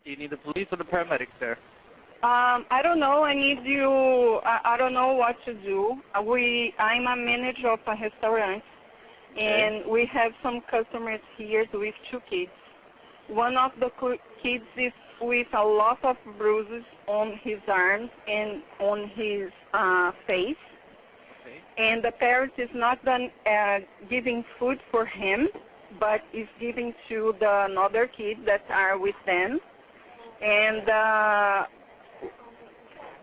Do you need the police or the paramedics there? I don't know. I need you. I don't know what to do. I'm a manager of a restaurant, and we have some customers here with two kids. One of the kids is with a lot of bruises on his arms and on his face. Okay. And the parent is not done giving food for him, but is giving to the another kids that are with them. And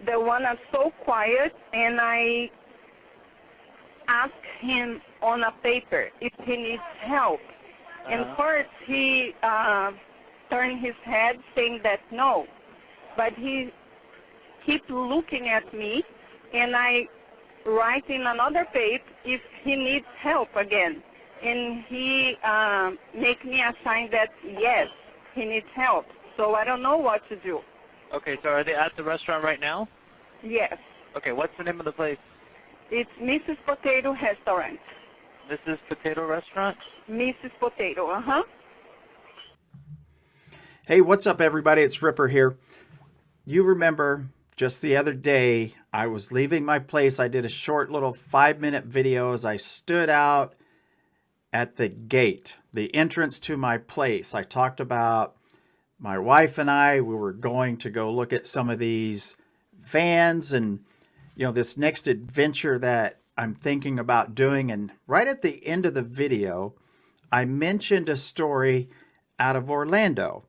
the one is so quiet, and I asked him on a paper if he needs help. And first he turned his head saying that no, but he keep looking at me, and I write in another paper if he needs help again. And he make me a sign that yes, he needs help. So I don't know what to do. Okay, so are they at the restaurant right now? Yes. Okay, what's the name of the place? It's Mrs.Potato Restaurant. Mrs.Potato Restaurant? Mrs. Potato, uh-huh. Hey, what's up, everybody? It's Ripper here. You remember just the other day, I was leaving my place. I did a short little 5-minute video as I stood out at the gate, the entrance to my place. I talked about my wife and I, we were going to go look at some of these vans and, you know, this next adventure that I'm thinking about doing. And right at the end of the video, I mentioned a story out of Orlando.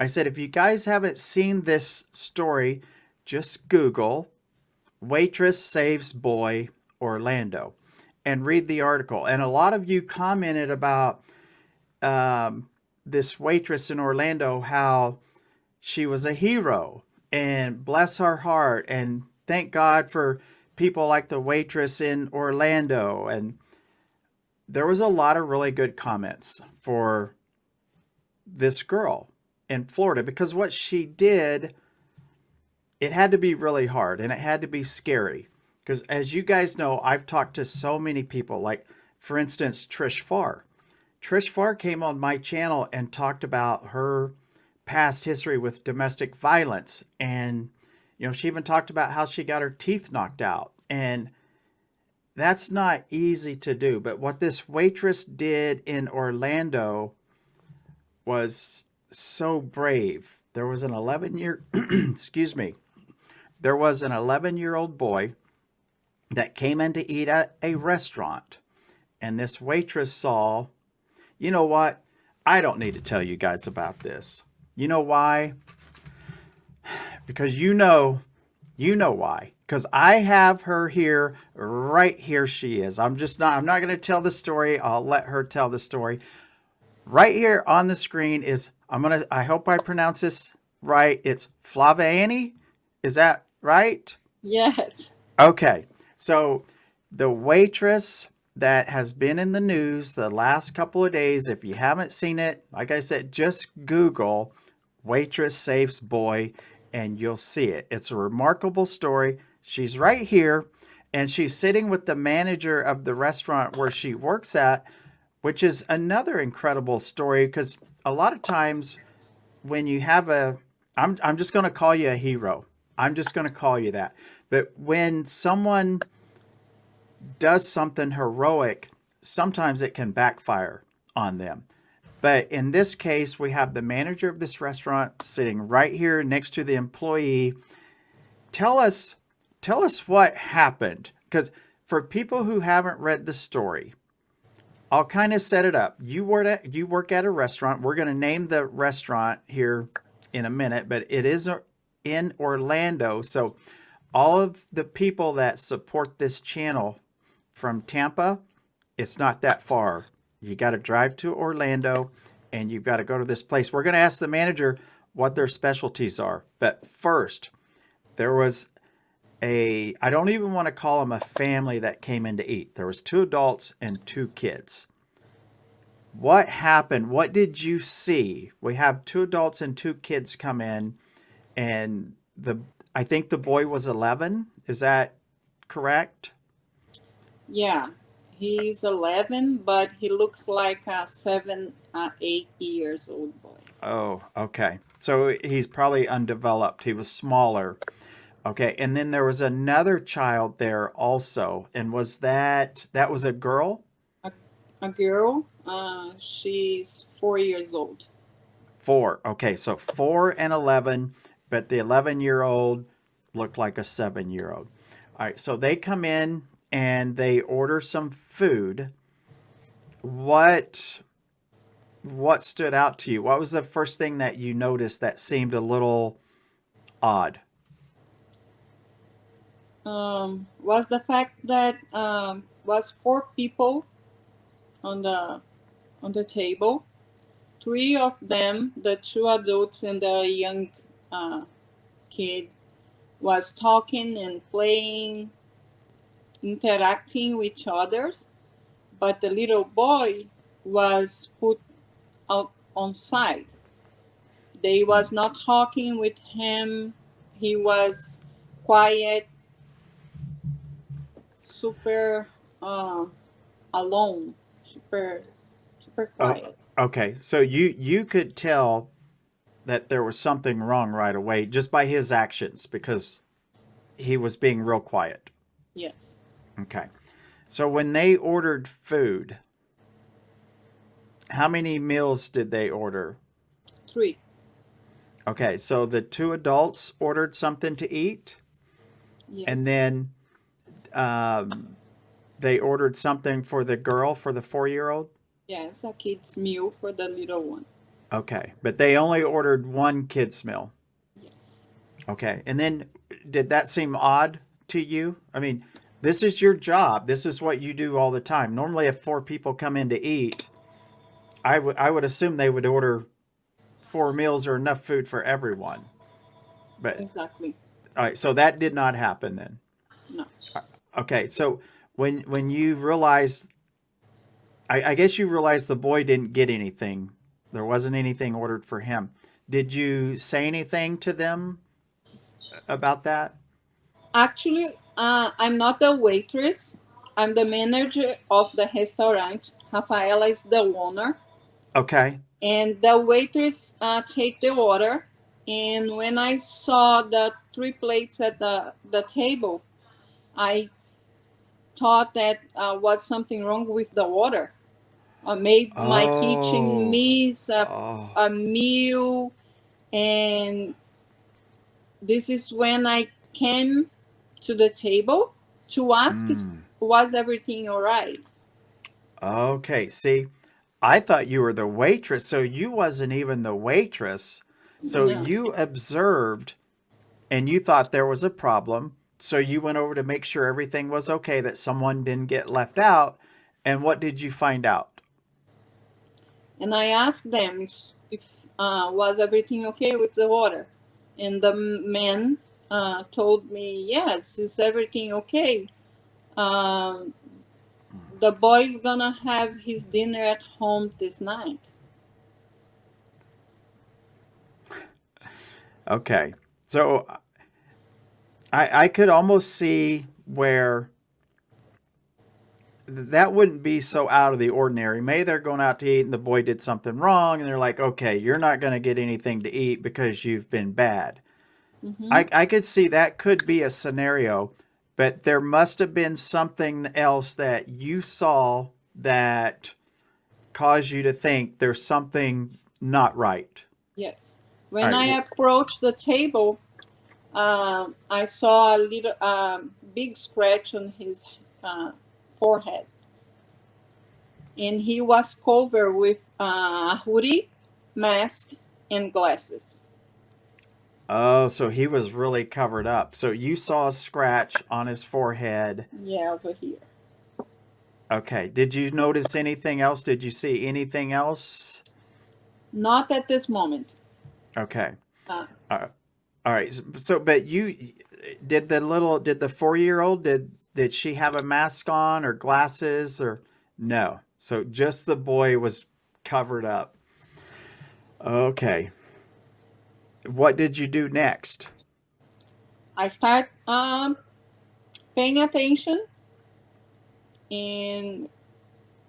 I said, if you guys haven't seen this story, just Google Waitress Saves Boy Orlando and read the article. And a lot of you commented about this waitress in Orlando, how she was a hero, and bless her heart, and thank God for people like the waitress in Orlando. And there was a lot of really good comments for this girl in Florida, because what she did, it had to be really hard and it had to be scary. Because as you guys know, I've talked to so many people, like for instance, Trish Farr. Trish Farr came on my channel and talked about her past history with domestic violence. And, you know, she even talked about how she got her teeth knocked out. And that's not easy to do. But what this waitress did in Orlando was so brave. There was an 11-year, excuse me, there was an 11-year-old boy that came in to eat at a restaurant. And this waitress saw, you know what? I don't need to tell you guys about this. You know why? Because you know why. Because I have her here, right here she is. I'm not going to tell the story. I'll let her tell the story. Right here on the screen is, I hope I pronounce this right. It's Flaviane. Is that right? Yes. Okay. So the waitress that has been in the news the last couple of days, if you haven't seen it, like I said, just Google Waitress Saves Boy and you'll see it. It's a remarkable story. She's right here, and she's sitting with the manager of the restaurant where she works at, which is another incredible story, because a lot of times when you have I'm just going to call you a hero. I'm just going to call you that. But when someone does something heroic, sometimes it can backfire on them. But in this case, we have the manager of this restaurant sitting right here next to the employee. Tell us what happened. Because for people who haven't read the story, I'll kind of set it up. You work at a restaurant. We're going to name the restaurant here in a minute, but it is in Orlando. So all of the people that support this channel from Tampa, it's not that far. You got to drive to Orlando and you've got to go to this place. We're going to ask the manager what their specialties are. But first, there was I don't even want to call them a family that came in to eat. There was 2 adults and 2 kids. What happened? What did you see? We have 2 adults and 2 kids come in, and I think the boy was 11. Is that correct? Yeah. He's 11, but he looks like a 7, 8 years old boy. Oh, okay. So he's probably undeveloped. He was smaller. Okay. And then there was another child there also. And was that was a girl? A, a girl, she's 4 years old. 4. Okay. So 4 and 11, but the 11-year-old looked like a 7-year-old. All right. So they come in and they order some food. What stood out to you? What was the first thing that you noticed that seemed a little odd? Was the fact that was 4 people on the table. 3 of them, the 2 adults and the young kid, was talking and playing, interacting with each others, but the little boy was put out on side. They was not talking with him. He was quiet, super alone, super quiet. Okay, so you could tell that there was something wrong right away just by his actions because he was being real quiet. Yes. Okay. So when they ordered food, how many meals did they order? 3. Okay, so the 2 adults ordered something to eat, Yes. and then they ordered something for the girl, for the 4-year-old? Yes, a kid's meal for the little one. Okay, but they only ordered one kid's meal. Yes. Okay, and then did that seem odd to you? I mean, this is your job. This is what you do all the time. Normally, if 4 people come in to eat, I would assume they would order 4 meals or enough food for everyone. But Exactly. all right, so that did not happen then. No. Okay, so when you realized, I guess you realized the boy didn't get anything. There wasn't anything ordered for him. Did you say anything to them about that? Actually, I'm not the waitress. I'm the manager of the restaurant. Rafaela is the owner. Okay. And the waitress take the order. And when I saw the 3 plates at the table, I thought that was something wrong with the order. Maybe my kitchen miss a meal, and this is when I came to the table to ask, was everything all right? Okay, see, I thought you were the waitress, so you wasn't even the waitress. So No. you observed and you thought there was a problem. So you went over to make sure everything was okay, that someone didn't get left out. And what did you find out? And I asked them if was everything okay with the water, and the man told me, yes, is everything okay. Um, the boy's gonna have his dinner at home this night. Okay. So I could almost see where that wouldn't be so out of the ordinary. Maybe they're going out to eat and the boy did something wrong and they're like, okay, you're not going to get anything to eat because you've been bad. Mm-hmm. I could see that could be a scenario, but there must have been something else that you saw that caused you to think there's something not right. Yes. When All right. I approached the table, I saw a little big scratch on his forehead, and he was covered with a hoodie, mask, and glasses. Oh, so he was really covered up. So you saw a scratch on his forehead. Yeah, over here. Okay. Did you notice anything else? Did you see anything else? Not at this moment. Okay. All right. So, but you did the 4-year-old, did she have a mask on or glasses or no? So just the boy was covered up. Okay. What did you do next? I start paying attention and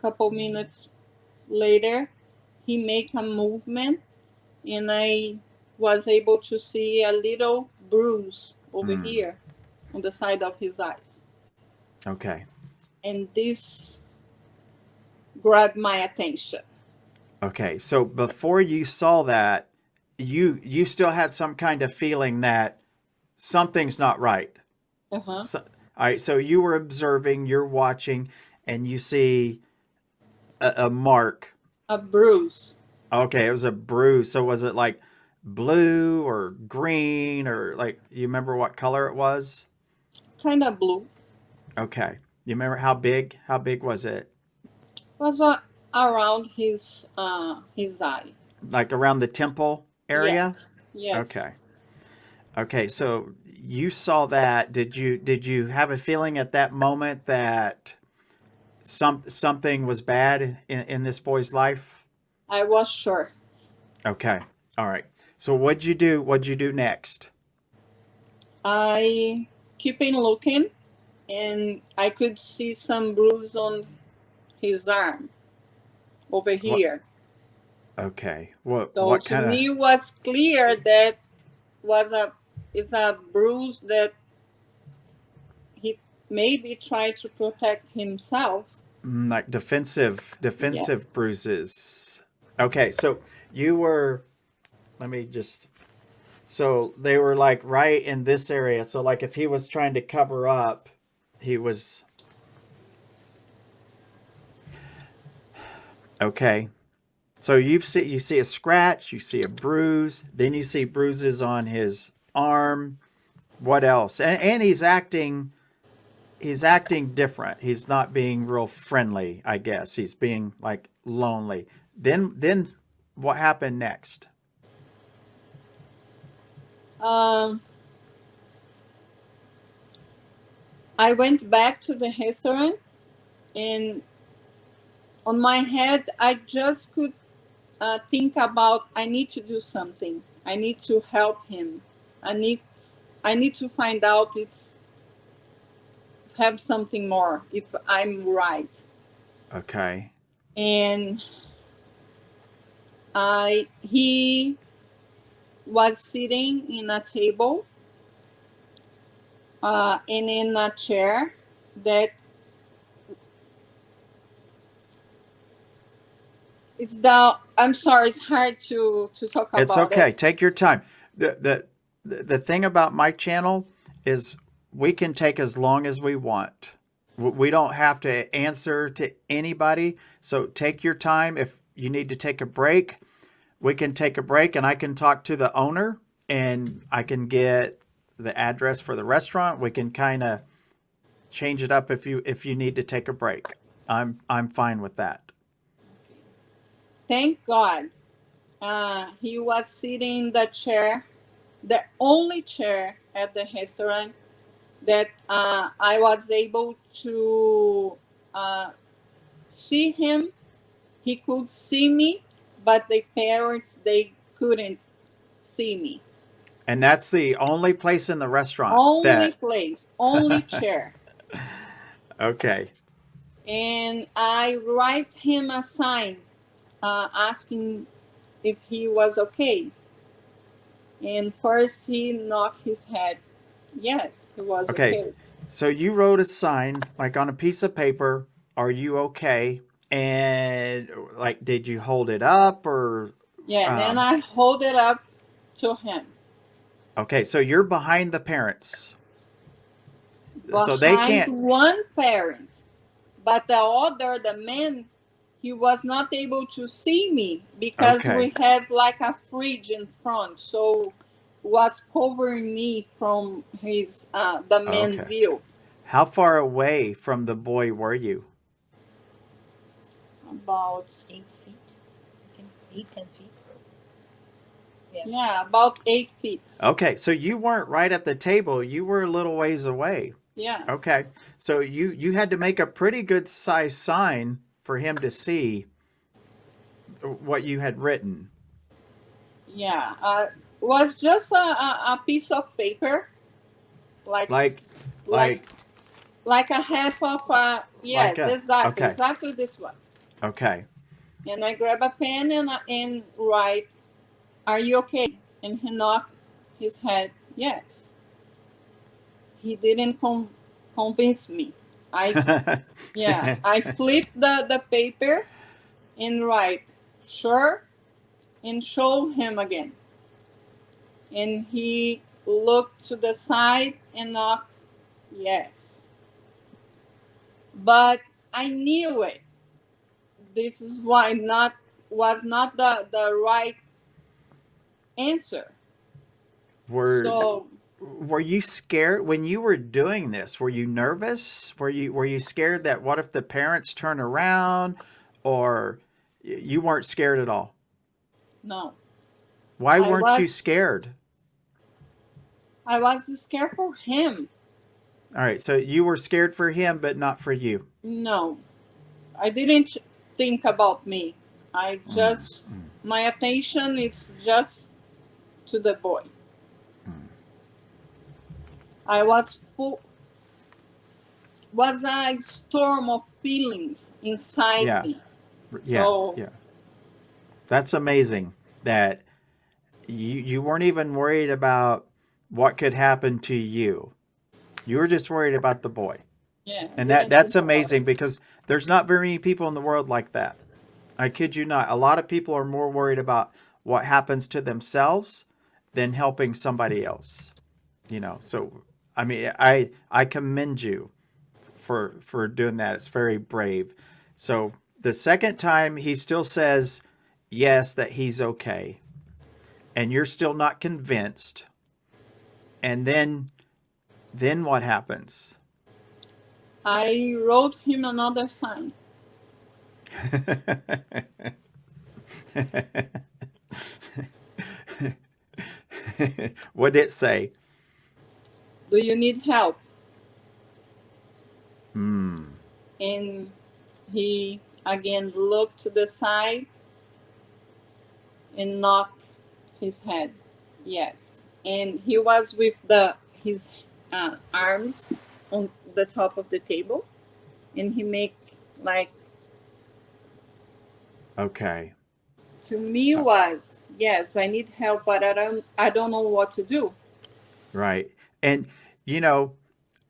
couple minutes later, he made a movement, and I was able to see a little bruise over here on the side of his eye. Okay. And this grabbed my attention. Okay. So before you saw that, you still had some kind of feeling that something's not right. Uh-huh. So, all right. So you were observing, you're watching, and you see a mark. A bruise. Okay, it was a bruise. So was it like blue or green or like you remember what color it was? Kind of blue. Okay. You remember how big? How big was it? Was around his eye. Like around the temple area? Yes. Yes. Okay. Okay, so you saw that. Did you have a feeling at that moment that something was bad in this boy's life? I was sure. Okay. All right. So what'd you do? What'd you do next? I keep in looking, and I could see some bruise on his arm over here. Okay. What So what to kind of me, it was clear that it's a bruise that he maybe tried to protect himself. like defensive Yes. bruises? Okay, so you were let me just so they were like right in this area. So like if he was trying to cover up, he was okay. So you see a scratch, you see a bruise, then you see bruises on his arm. What else? And he's acting different. He's not being real friendly, I guess. He's being like lonely. Then what happened next? Um, I went back to the restaurant, and on my head, I just could think about I need to do something. I need to help him. I need to find out it's have something more if I'm right. Okay. And he was sitting in a table and in a chair that I'm sorry, it's hard to talk about It's okay. it. Take your time. The thing about my channel is we can take as long as we want. We don't have to answer to anybody. So take your time. If you need to take a break, we can take a break and I can talk to the owner and I can get the address for the restaurant. We can kind of change it up if you need to take a break. I'm fine with that. Thank God. He was sitting in the chair, the only chair at the restaurant that I was able to see him. He could see me, but the parents, they couldn't see me. And that's the only place in the restaurant Only place, only chair. Okay. And I write him a sign asking if he was okay. And first he knocked his head. Yes, he was okay. So you wrote a sign like on a piece of paper, "Are you okay?" And like, did you hold it up or? Yeah, and then I hold it up to him. Okay, so you're behind the parents. Behind so they can't. One parent, but the man, he was not able to see me because we have like a fridge in front, so was covering me from his the main view. How far away from the boy were you? About 8 feet. I think 8, 10 feet. Yeah, about 8 feet. Okay, so you weren't right at the table. You were a little ways away. Yeah. Okay, so you had to make a pretty good size sign for him to see what you had written. Yeah, was just a piece of paper, like like a half of a, yes, Like a, exactly, okay, exactly this one. okay. And I grab a pen and write, "Are you okay?" And he knocked his head, yes. He didn't convince me. I Yeah, I flipped the paper and write, "Sure," and show him again. And he looked to the side and knocked, yes. But I knew it. This is why not was not the right answer. were So were you scared when you were doing this? Were you nervous? Were you scared that what if the parents turn around, or you weren't scared at all? no, Why I weren't you was scared? I was scared for him. All right, so you were scared for him, but not for you. No, I didn't think about me. I just my attention is just to the boy. I was full was a storm of feelings inside Yeah, me. yeah, So yeah. That's amazing that you weren't even worried about what could happen to you. You were just worried about the boy. yeah, I And didn't that's think about it. amazing because there's not very many people in the world like that. I kid you not. A lot of people are more worried about what happens to themselves than helping somebody else. So I mean, I commend you for doing that. It's very brave. So the second time he still says yes, that he's okay, and you're still not convinced. And then what happens? I wrote him another sign. What did it say? Do you need help? Hmm. And he again looked to the side and knocked his head. Yes. And he was with his arms on the top of the table, and he make like, Okay. to me was, yes, I need help, but I don't know what to do. Right. And you know,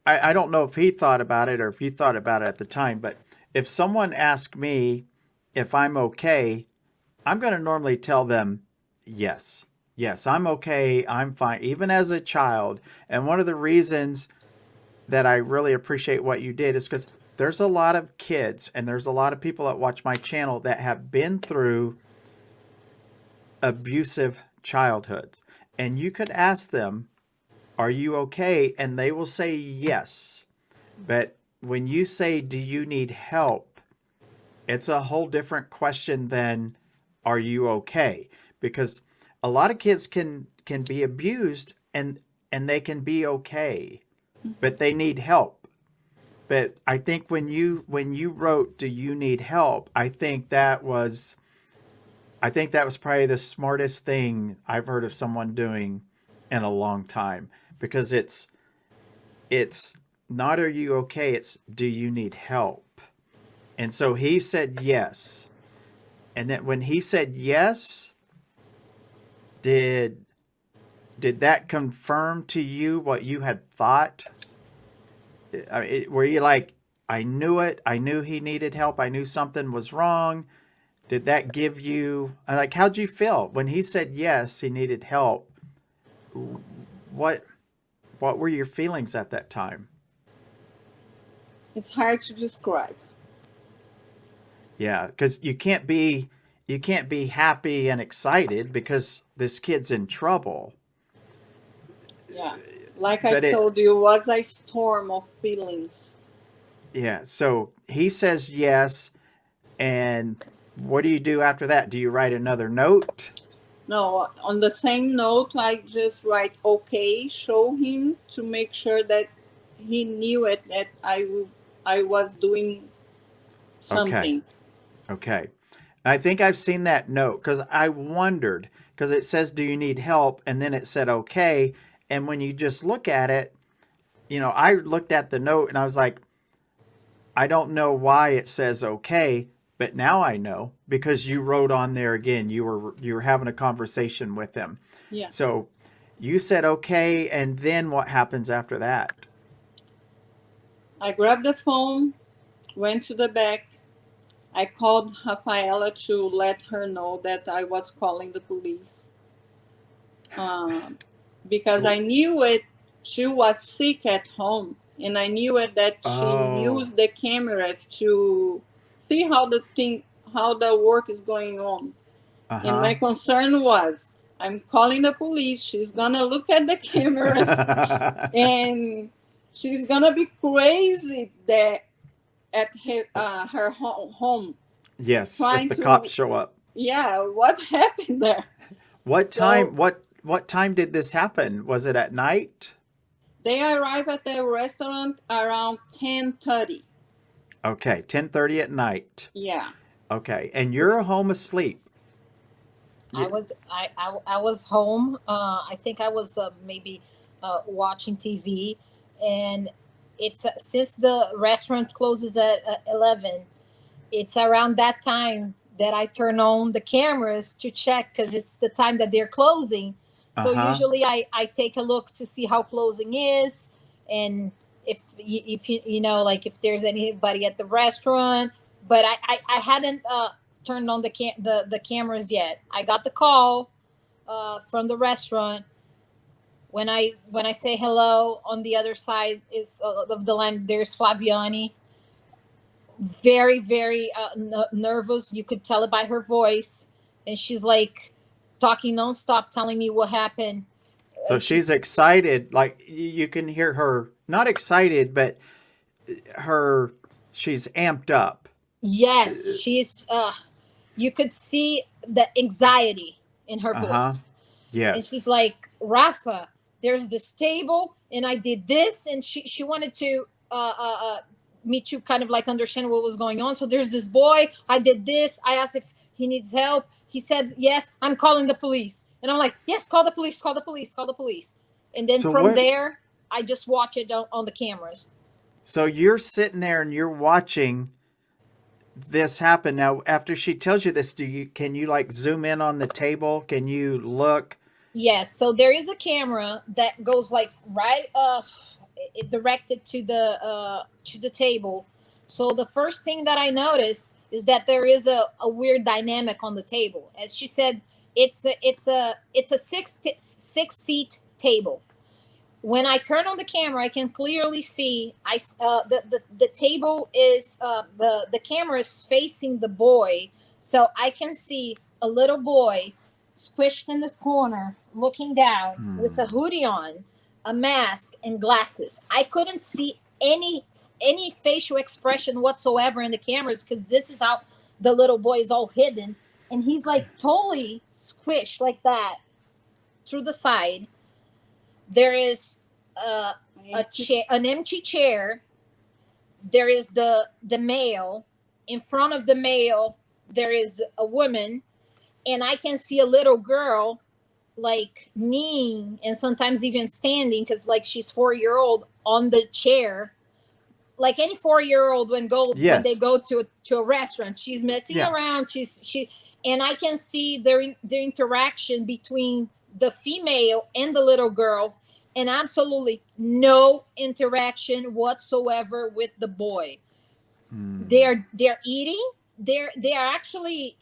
I don't know if he thought about it or if you thought about it at the time, but if someone asked me if I'm okay, I'm going to normally tell them yes. Yes, I'm okay. I'm fine, even as a child. And one of the reasons that I really appreciate what you did is because there's a lot of kids and there's a lot of people that watch my channel that have been through abusive childhoods. And you could ask them, "Are you okay?" And they will say yes. But when you say, "Do you need help?" it's a whole different question than, "Are you okay?" Because a lot of kids can be abused and they can be okay, but they need help. But I think when you wrote, "Do you need help?" I think that was probably the smartest thing I've heard of someone doing in a long time, because it's not, "Are you okay?" It's, "Do you need help?" And so he said yes. And then when he said yes, did did that confirm to you what you had thought? Were you like, "I knew it. I knew he needed help. I knew something was wrong"? Did that give you, like, how'd you feel when he said yes, he needed help? What what were your feelings at that time? It's hard to describe. Yeah, because you can't be happy and excited because this kid's in trouble. Yeah. Like I But it told you, it was a storm of feelings. Yeah, so he says yes, and what do you do after that? Do you write another note? No, on the same note, I just write okay, show him to make sure that he knew it, that I was doing Okay, something. okay. I think I've seen that note because I wondered, because it says, "Do you need help?" And then it said okay. And when you just look at it, I looked at the note and I was like, I don't know why it says okay, but now I know because you wrote on there again. You were having a conversation with him. Yeah. So you said okay, and then what happens after that? I grabbed the phone, went to the back. I called Rafaela to let her know that I was calling the police. Because I knew it. She was sick at home, and I knew it that she Oh. used the cameras to see how the work is going on. And my concern was, I'm calling the police. She's gonna look at the cameras, and she's gonna be crazy there at her home, Yes, if trying the to, cops show up. yeah, what happened there? What So time what time did this happen? Was it at night? they arrived at the restaurant around 10:30. Okay, 10:30 at night. Yeah. Okay, and you're home asleep. I was home. I think I was maybe watching TV, and it's since the restaurant closes at 11. It's around that time that I turn on the cameras to check because it's the time that they're closing. So Uh-huh. usually I take a look to see how closing is, and if you know, like if there's anybody at the restaurant. But I hadn't turned on the cameras yet. I got the call from the restaurant. When I say hello, on the other side is of the line, there's Flaviane, very very nervous. You could tell it by her voice, and she's like talking nonstop, telling me what happened. So And she's she's excited, like you can hear her not excited, but her she's amped up. yes, she's you could see the anxiety in her Uh-huh. voice. And she's Yes. like, Rafa, there's this table, and I did this, and she wanted to me to kind of like understand what was going on. So there's this boy, I did this, I asked if he needs help, he said yes, I'm calling the police. And I'm like, yes, call the police, call the police, call the police. And then So from what there I just watch it on the cameras. so you're sitting there and you're watching this happen. Now after she tells you this, can you like zoom in on the table? Can you look? Yes, so there is a camera that goes like right it directed to the table. So the first thing that I noticed is that there is a weird dynamic on the table. As she said, it's a six seat table. When I turn on the camera, I can clearly see the table is the camera is facing the boy, so I can see a little boy squished in the corner, looking down with a hoodie on, a mask, and glasses. I couldn't see any facial expression whatsoever in the cameras because this is how the little boy is all hidden, and he's like totally squished like that through the side. There is an empty chair. There is the male. In front of the male, there is a woman, and I can see a little girl like kneeling and sometimes even standing because like she's 4 year old on the chair, like any 4 year old when they Yes. go to a restaurant. She's messing Yeah. around. She and I can see their interaction between the female and the little girl, and absolutely no interaction whatsoever with the boy. They're eating. They are actually.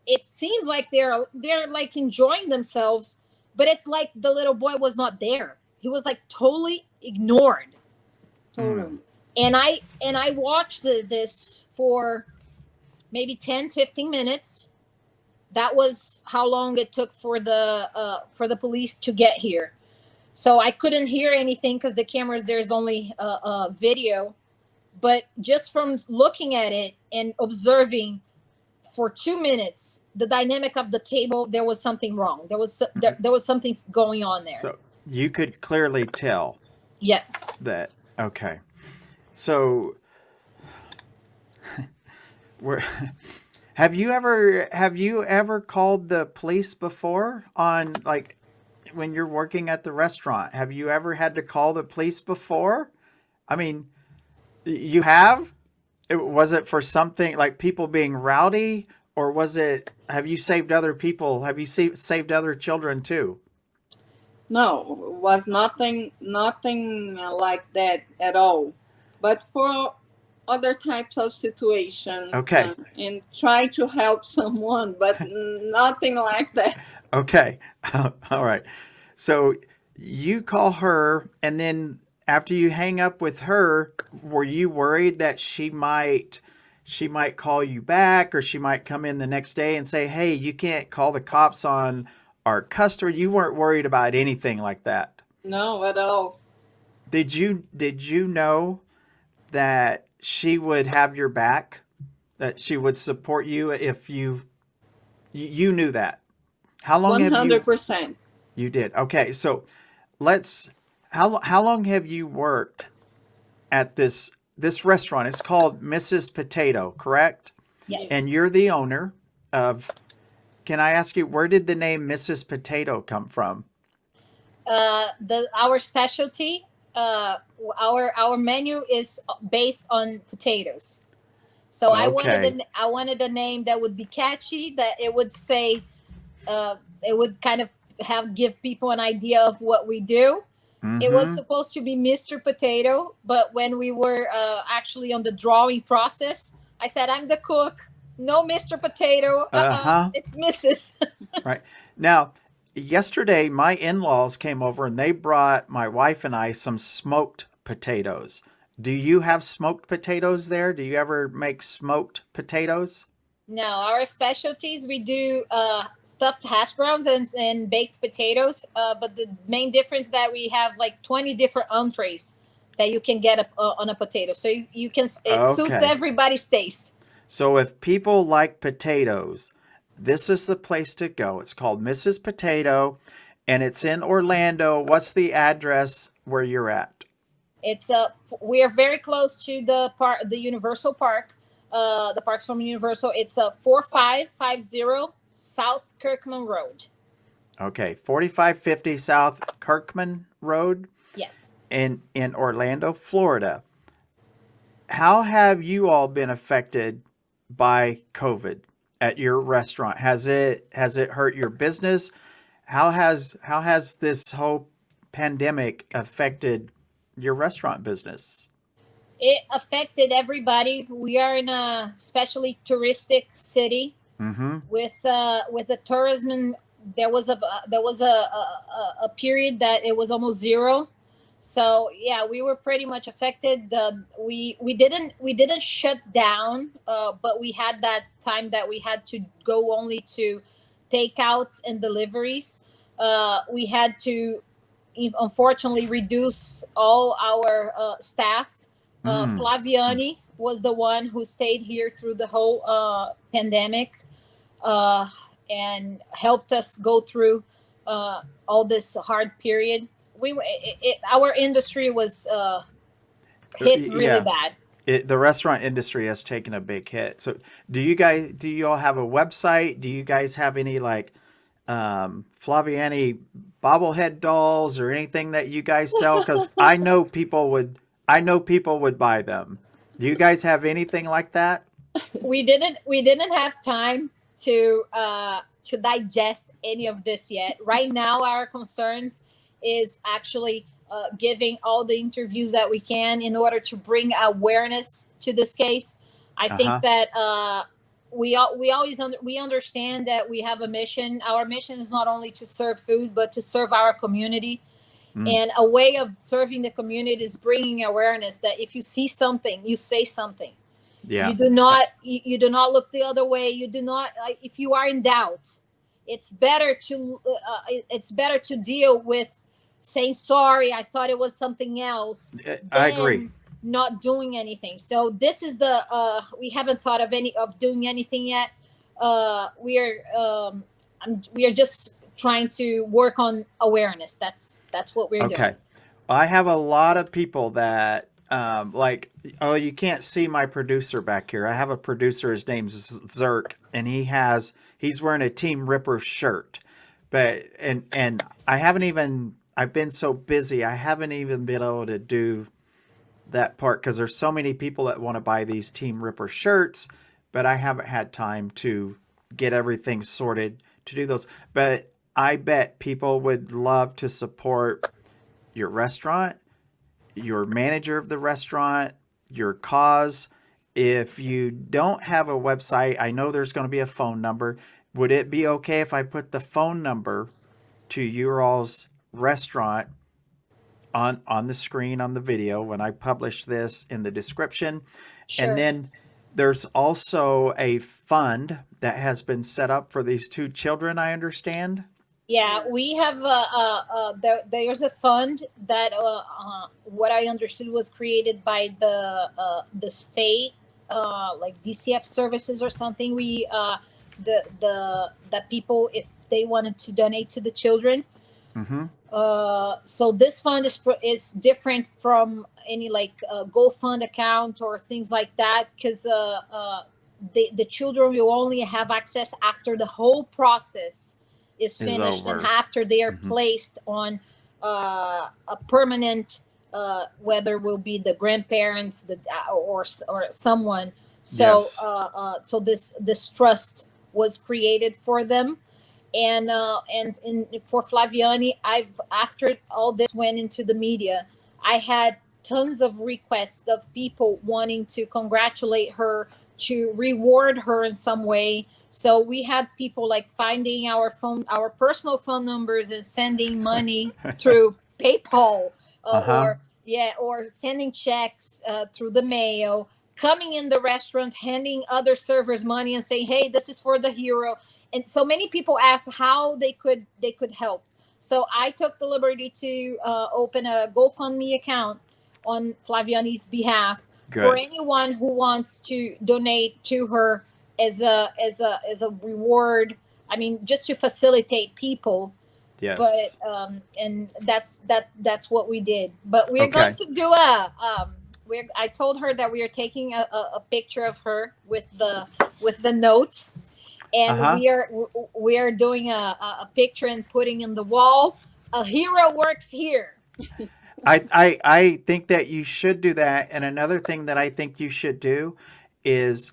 It seems like they're like enjoying themselves, but it's like the little boy was not there. He was like totally ignored. Totally. And I watched this for maybe 10-15 minutes. That was how long it took for the police to get here. So I couldn't hear anything because the cameras, there's only a video. But just from looking at it and observing for 2 minutes the dynamic of the table, there was something wrong. There was something going on there. So you could clearly tell Yes. that. Okay. So we're have you ever called the police before on like when you're working at the restaurant? Have you ever had to call the police before? I mean, you have? Was it for something like people being rowdy, or was it? Have you saved other people? Have you saved other children too? No, was nothing like that at all. But for other types of situation, Okay. and try to help someone, but nothing like that. Okay. All right. So you call her, and then after you hang up with her, were you worried that she might call you back, or she might come in the next day and say, "Hey, you can't call the cops on our customer." You weren't worried about anything like that. No, at all. Did you know that she would have your back, that she would support you if you knew that? How long One have you hundred percent. You did. Okay, so let's how long have you worked at this restaurant? It's called Mrs.Potato, correct? Yes. And you're the owner of. Can I ask you, where did the name Mrs. Potato come from? Our specialty, our menu is based on potatoes. So Okay. I wanted a name that would be catchy, that it would say, it would kind of give people an idea of what we do. It was Mm-hmm. supposed to be Mr. Potato, but when we were actually on the drawing process, I said, I'm the cook. No, Mr. Potato. Uh-huh. It's Mrs. Right. Now, yesterday my in-laws came over and they brought my wife and I some smoked potatoes. Do you have smoked potatoes there? Do you ever make smoked potatoes? No, our specialties, we do stuffed hash browns and baked potatoes. But the main difference that we have like 20 different entrees that you can get on a potato. So you can, it suits Okay. everybody's taste. So if people like potatoes, this is the place to go. It's called Mrs. Potato and it's in Orlando. What's the address where you're at? It's we are very close to the park, the Universal Park, the parks from Universal. It's 4550 South Kirkman Road. Okay, 4550 South Kirkman Road Yes. in Orlando, Florida. How have you all been affected by COVID at your restaurant? Has it hurt your business? How has this whole pandemic affected your restaurant business? It affected everybody. We are in a especially touristic city Mm-hmm. with the tourism. There was a period that it was almost zero. So yeah, we were pretty much affected. We didn't shut down, but we had that time that we had to go only to takeouts and deliveries. We had to unfortunately reduce all our staff. Mm. Flaviane was the one who stayed here through the whole pandemic, uh, and helped us go through all this hard period. Our industry was hit really Yeah. bad. The restaurant industry has taken a big hit. So, do you all have a website? Do you guys have any like Flaviani bobblehead dolls or anything that you guys sell? Because I know people would buy them. Do you guys have anything like that? We didn't have time to digest any of this yet. Right now, our concerns is actually giving all the interviews that we can in order to bring awareness to this case. I Uh think huh. that we understand that we have a mission. Our mission is not only to serve food, but to serve our community. Mm, And a way of serving the community is bringing awareness that if you see something, you say something. yeah. You do not look the other way. You do not, if you are in doubt, it's better to deal with saying sorry, I thought it was something else, I agree. than not doing anything. So this is the we haven't thought of doing anything yet. We are just trying to work on awareness. That's what we're doing. Okay. I have a lot of people that like, oh, you can't see my producer back here. I have a producer. His name's Zerk, and he's wearing a Team Ripper shirt. But and I haven't even. I've been so busy. I haven't even been able to do that part because there's so many people that want to buy these Team Ripper shirts, but I haven't had time to get everything sorted to do those. But I bet people would love to support your restaurant, your manager of the restaurant, your cause. If you don't have a website, I know there's going to be a phone number. Would it be okay if I put the phone number to your all's restaurant on the screen on the video when I publish this in the description? Sure. And then there's also a fund that has been set up for these two children, I understand. Yeah, we have there's a fund that what I understood was created by the state, like DCF services or something. We that people, if they wanted to donate to the children. Mm-hmm. So this fund is different from any like GoFund account or things like that, because the children will only have access after the whole process is finished and after they are placed on a permanent, whether will be the grandparents, or someone. So yes. So this trust was created for them. And for Flaviane, after all this went into the media, I had tons of requests of people wanting to congratulate her, to reward her in some way. So we had people like finding our personal phone numbers and sending money through PayPal, or sending checks through the mail, coming in the restaurant, handing other servers money and saying, "Hey, this is for the hero." And so many people asked how they could help. So I took the liberty to open a GoFundMe account on Flaviane's behalf. Good. For anyone who wants to donate to her as a reward. I mean, just to facilitate people. Yes. But and that's what we did. But we're going to do I told her that we are taking a picture of her with the note. And we are doing a picture and putting in the wall. A hero works here. I think that you should do that. And another thing that I think you should do is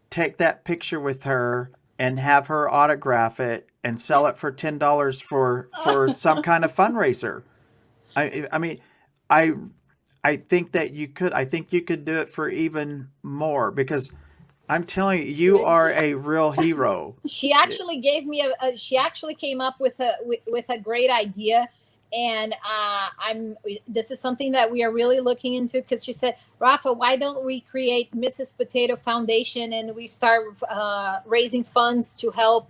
take that picture with her and have her autograph it and sell it for $10 for some kind of fundraiser. I mean, I think that you could. I think you could do it for even more because I'm telling you, you are a real hero. She actually gave me she actually came up with a great idea, and this is something that we are really looking into, because she said, "Rafa, why don't we create Mrs. Potato Foundation and we start raising funds to help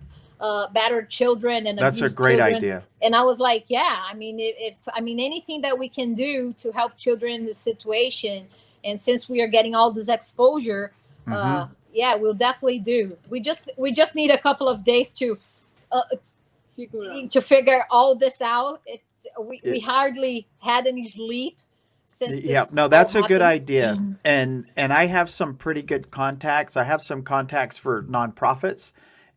battered children and that's a great children." idea. And I was like, yeah, I mean, if anything that we can do to help children in this situation, and since we are getting all this exposure, yeah, we'll definitely do. We just need a couple of days to figure all this out. We hardly had any sleep since this. Yeah, no, that's a good happened. idea. And I have some pretty good contacts. I have some contacts for nonprofits.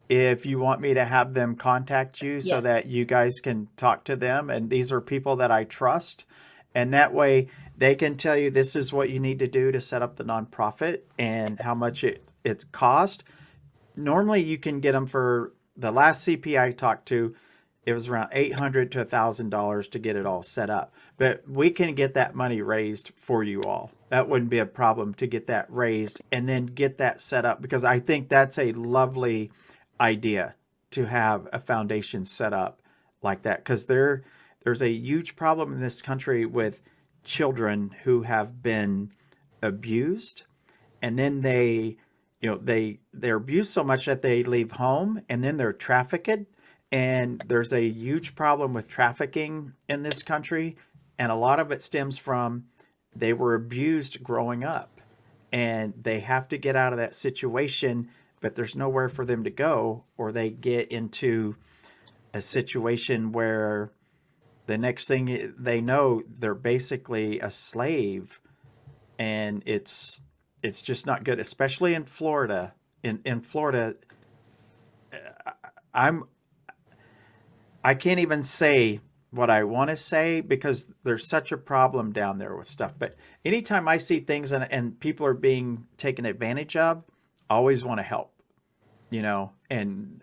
If you want me to have them contact you so that you guys can talk to them, and these are people that I trust, and that way they can tell you this is what you need to do to set up the nonprofit and how much it cost. Normally you can get them for the last CP I talked to, it was around $800 to $1,000 to get it all set up. But we can get that money raised for you all. That wouldn't be a problem to get that raised and then get that set up, because I think that's a lovely idea to have a foundation set up like that, because there's a huge problem in this country with children who have been abused, and then they're abused so much that they leave home and then they're trafficked. And there's a huge problem with trafficking in this country, and a lot of it stems from they were abused growing up and they have to get out of that situation, but there's nowhere for them to go, or they get into a situation where the next thing they know, they're basically a slave, and it's just not good, especially in Florida. In Florida, I can't even say what I want to say because there's such a problem down there with stuff. But anytime I see things and people are being taken advantage of, I always want to help, and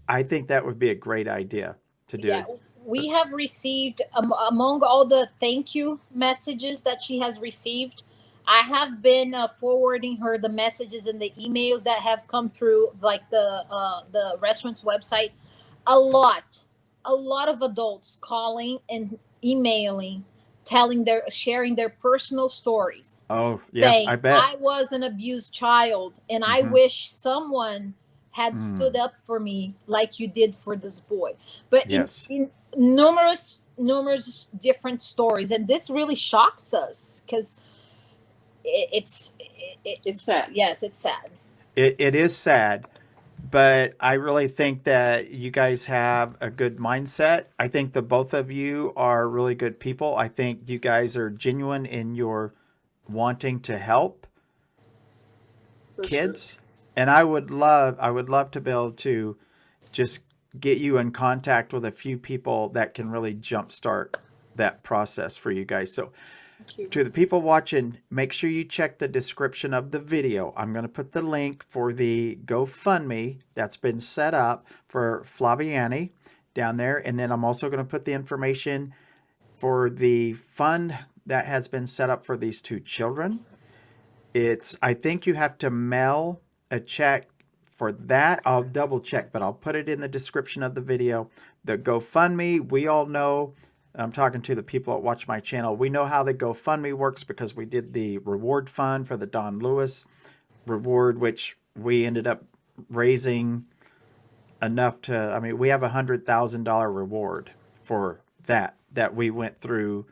I think that would be a great idea to do. Yeah, we have received among all the thank you messages that she has received. I have been forwarding her the messages and the emails that have come through, like the restaurant's website. A lot, a lot of adults calling and emailing, sharing their personal stories, Oh, yeah, saying, I bet. I was an abused child and I Hmm. wish someone had stood Mm, up for me like you did for this boy. But yes. in numerous different stories, and this really shocks us because It's sad. yes, it's sad. It is sad, but I really think that you guys have a good mindset. I think the both of you are really good people. I think you guys are genuine in your wanting to help For sure. kids. And I would love to be able to just get you in contact with a few people that can really jumpstart that process for you guys. So Thank you. to the people watching, make sure you check the description of the video. I'm going to put the link for the GoFundMe that's been set up for Flaviane down there. And then I'm also going to put the information for the fund that has been set up for these two children. I think you have to mail a check for that. I'll double check, but I'll put it in the description of the video. The GoFundMe, we all know, I'm talking to the people that watch my channel. We know how the GoFundMe works because we did the reward fund for the Don Lewis reward, which we ended up raising enough we have $100,000 reward for that we went through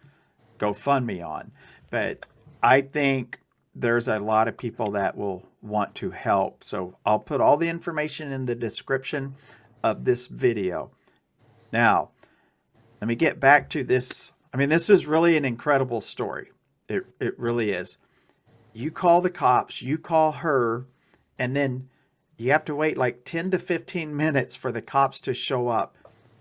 GoFundMe on. But I think there's a lot of people that will want to help. So I'll put all the information in the description of this video. Now, let me get back to this. This is really an incredible story. It really is. You call the cops, you call her, and then you have to wait like 10 to 15 minutes for the cops to show up.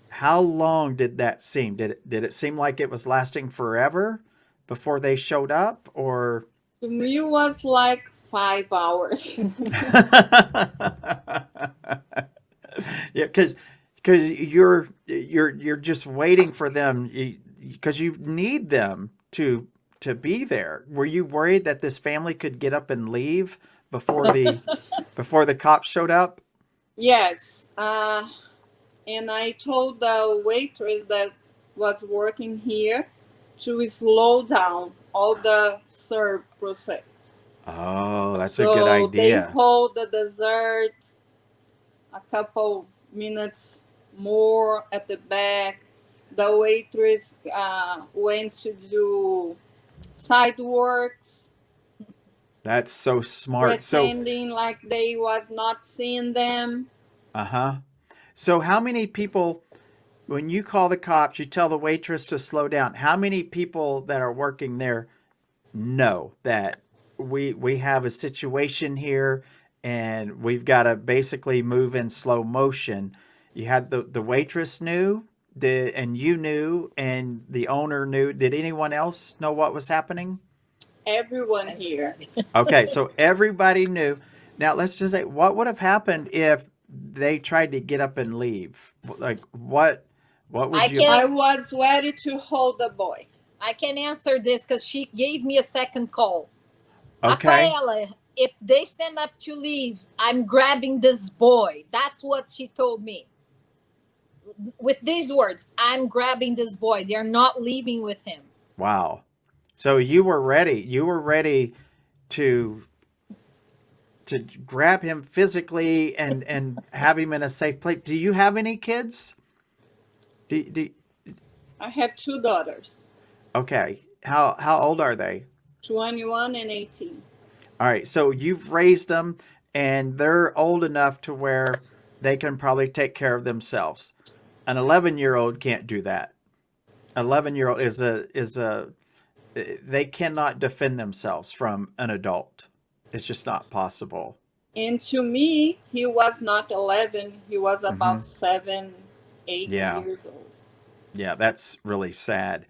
How long did that seem? Did it seem like it was lasting forever before they showed up, or? To me, it was like 5 hours. Yeah, because you're just waiting for them because you need them to be there. Were you worried that this family could get up and leave before the cops showed up? Yes. And I told the waitress that was working here to slow down all the serve process. Oh, that's a So good they idea. hold the dessert a couple minutes more at the back. The waitress went to do side works, That's so smart. So, pretending like they was not seeing them. uh-huh. So how many people, when you call the cops, you tell the waitress to slow down. How many people that are working there know that we have a situation here and we've got to basically move in slow motion? You had the waitress knew, and you knew, and the owner knew. Did anyone else know what was happening? Everyone here. Okay, so everybody knew. Now let's just say, what would have happened if they tried to get up and leave? Like what would I you? can't- I was ready to hold the boy. I can answer this because she gave me a second call. Okay. Rafaela, if they stand up to leave, I'm grabbing this boy. That's what she told me. With these words, I'm grabbing this boy. They're not leaving with him. Wow. So you were ready. You were ready to grab him physically and have him in a safe place. Do you have any kids? Do I have 2 daughters, Okay. How old are they? 21 and 18. All right. So you've raised them and they're old enough to where they can probably take care of themselves. An 11-year-old can't do that. 11-year-old is a they cannot defend themselves from an adult. It's just not possible. And to me, he was not 11. He was about 7, 8 Yeah. years old. Yeah, that's really sad.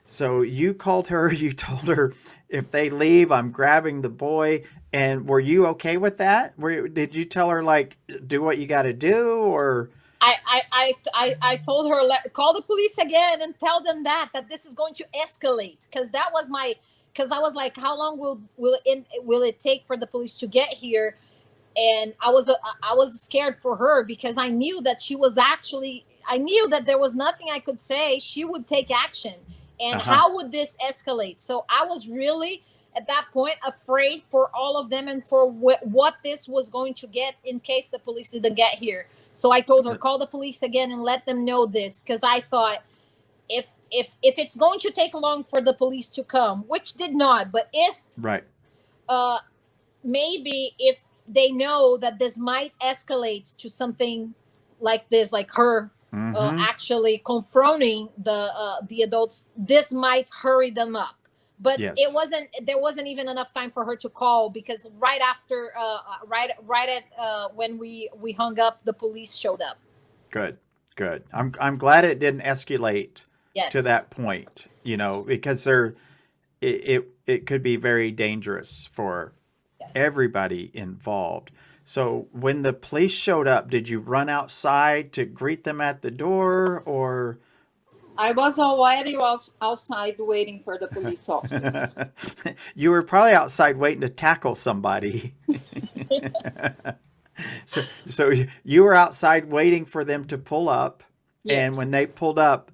So you called her, you told her if they leave, I'm grabbing the boy. And were you okay with that? Did you tell her like do what you got to do or I told her call the police again and tell them that this is going to escalate, because that was my, because I was like, how long will it take for the police to get here? And I was scared for her, because I knew that she was actually, I knew that there was nothing I could say. She would take action, and uh-huh. how would this escalate? So I was really at that point afraid for all of them and for what this was going to get in case the police didn't get here. So I told her, call the police again and let them know this, because I thought if it's going to take long for the police to come, which did not, but if Right. uh maybe if they know that this might escalate to something like this, like her actually confronting the adults, this might hurry them up. But Yes. there wasn't even enough time for her to call, because right after right at when we hung up, the police showed up. Good. Good. I'm glad it didn't escalate Yes. to that point, you know, because it could be very dangerous for everybody involved. So when the police showed up, did you run outside to greet them at the door or? I was already outside waiting for the police officers. You were probably outside waiting to tackle somebody. So you were outside waiting for them to pull up. Yes. And when they pulled up,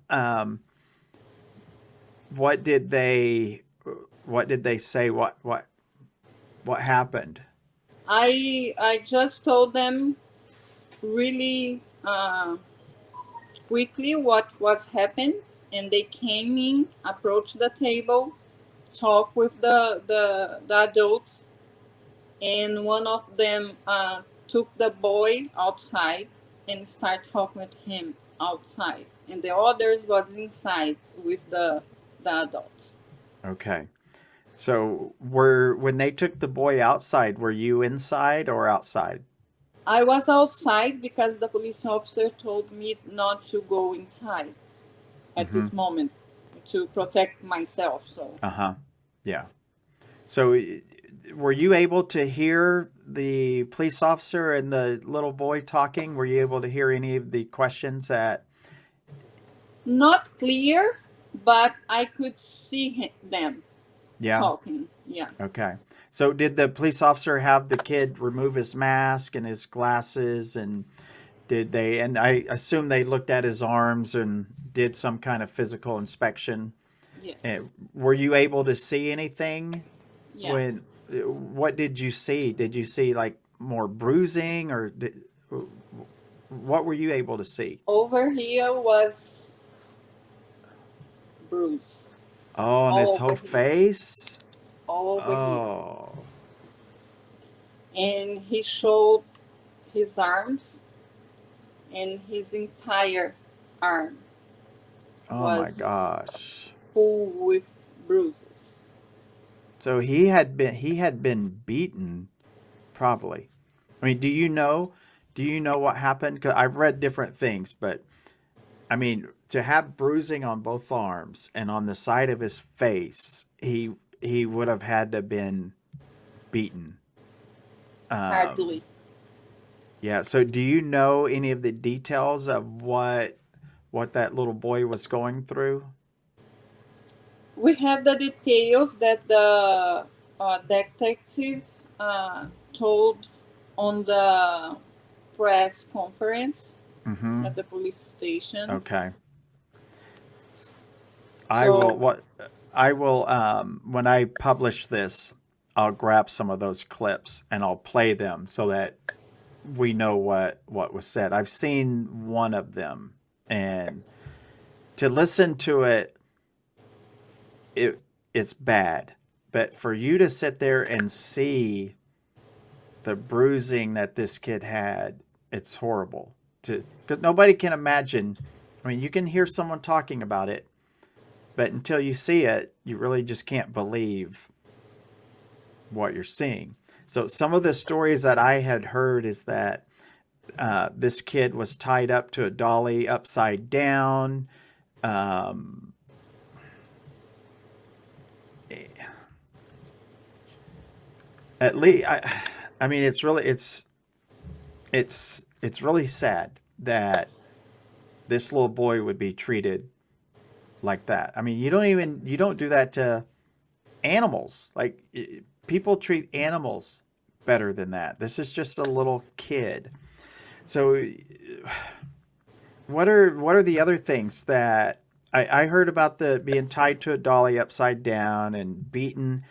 what did they say? What happened? I just told them really quickly what was happened, and they came in, approached the table, talked with the adults, and one of them took the boy outside and started talking with him outside, and the others was inside with the adults. Okay. So when they took the boy outside, were you inside or outside? I was outside because the police officer told me not to go inside at this moment to protect myself. So. Yeah. So were you able to hear the police officer and the little boy talking? Were you able to hear any of the questions that? Not clear, but I could see them talking. Yeah. Okay. So did the police officer have the kid remove his mask and his glasses, and did they, and I assume they looked at his arms and did some kind of physical inspection? Yes. And were you able to see anything? Yeah. What did you see? Did you see like more bruising, or what were you able to see? Over here was bruise. Oh, on his whole face? Over here. And he showed his arms, and his entire arm was my gosh, full with bruises. So he had been beaten, probably. I mean, do you know what happened? Because I've read different things, but I mean, to have bruising on both arms and on the side of his face, he would have had to have been beaten. Hardly. Yeah. So do you know any of the details of what that little boy was going through? We have the details that the detective told on the press conference at the police station. Okay. I will when I publish this, I'll grab some of those clips and I'll play them so that we know what was said. I've seen one of them, and to listen to it's bad. But for you to sit there and see the bruising that this kid had, it's horrible. Because nobody can imagine. I mean, you can hear someone talking about it, but until you see it, you really just can't believe what you're seeing. So some of the stories that I had heard is that this kid was tied up to a dolly upside down. Um, at least, I mean, it's really sad that this little boy would be treated like that. I mean, you don't do that to animals. Like people treat animals better than that. This is just a little kid. So what are the other things that I heard about the being tied to a dolly upside down and beaten?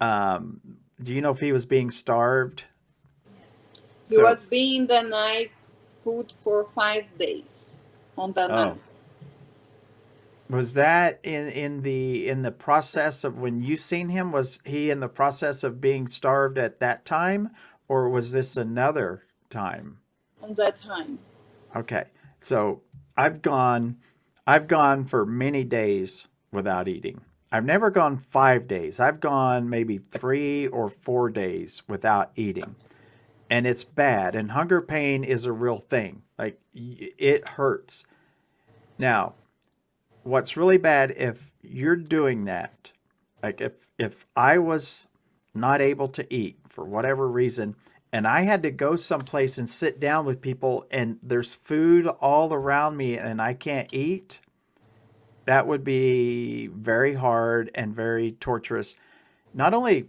Um, do you know if he was being starved? Yes. He So, was being denied food for 5 days on the night. oh, was that in the process of when you seen him? Was he in the process of being starved at that time, or was this another time? On that time. Okay. So I've gone I've gone for many days without eating. I've never gone 5 days. I've gone maybe 3 or 4 days without eating. And it's bad, and hunger pain is a real thing. Like it hurts. Now, what's really bad if you're doing that, like if I was not able to eat for whatever reason and I had to go someplace and sit down with people and there's food all around me and I can't eat, that would be very hard and very torturous. Not only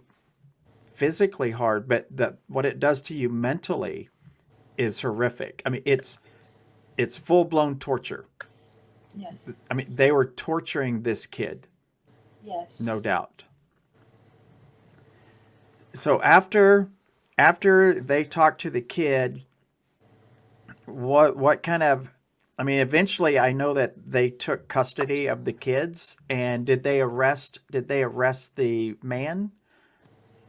physically hard, but what it does to you mentally is horrific. I mean, it's full-blown torture. Yes. I mean, they were torturing this kid, no Yes. doubt. So after they talked to the kid, what kind of, I mean, eventually I know that they took custody of the kids, and did they arrest the man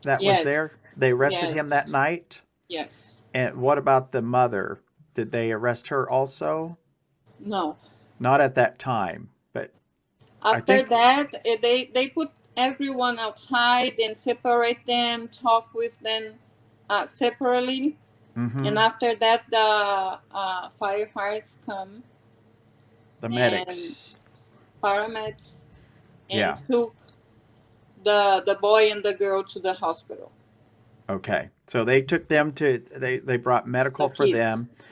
that was Yes. there? They arrested him Yes. that night? Yes. And what about the mother? Did they arrest her also? No. Not at that time, but I After think that, they put everyone outside and separate them, talk with them separately. And mhm, after that, the firefighters come the and medics. paramedics and Yeah. took the boy and the girl to the hospital. Okay. So they took them to they brought medical The for them, kids.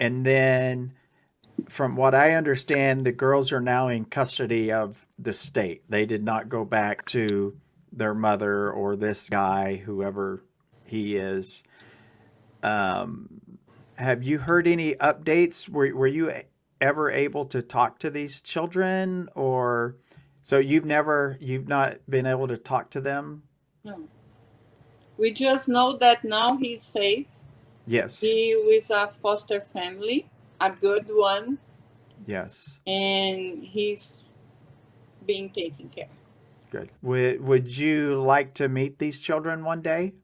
and then from what I understand, the girls are now in custody of the state. They did not go back to their mother or this guy, whoever he is. Um, have you heard any updates? Were you ever able to talk to these children, or so you've not been able to talk to them? No. We just know that now he's safe. Yes. He with a foster family, a good one, Yes. and he's being taken care. Good. Would you like to meet these children one day?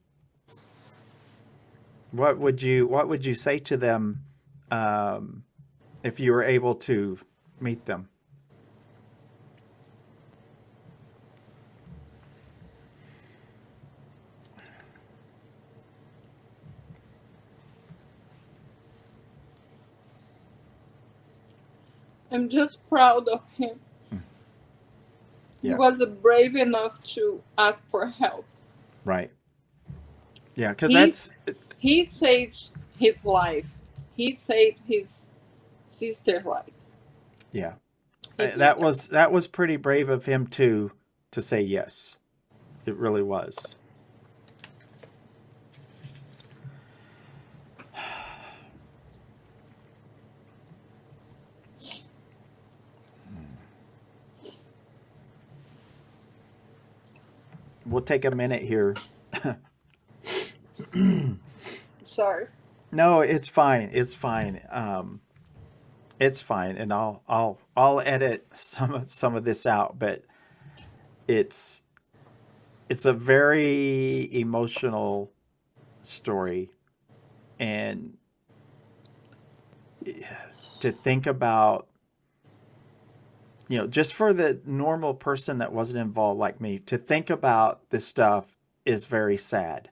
What would you say to them um, if you were able to meet them? I'm just proud of him. He Yeah. was brave enough to ask for help. Right. Yeah, because He that's he saved his life. He saved his sister's life. yeah. He did That was pretty brave of him to say yes. It really was. We'll take a minute here. Sorry. No, it's fine. It's fine. It's fine, and I'll edit some of this out, but it's it's a very emotional story, and to think about, you know, just for the normal person that wasn't involved like me, to think about this stuff is very sad.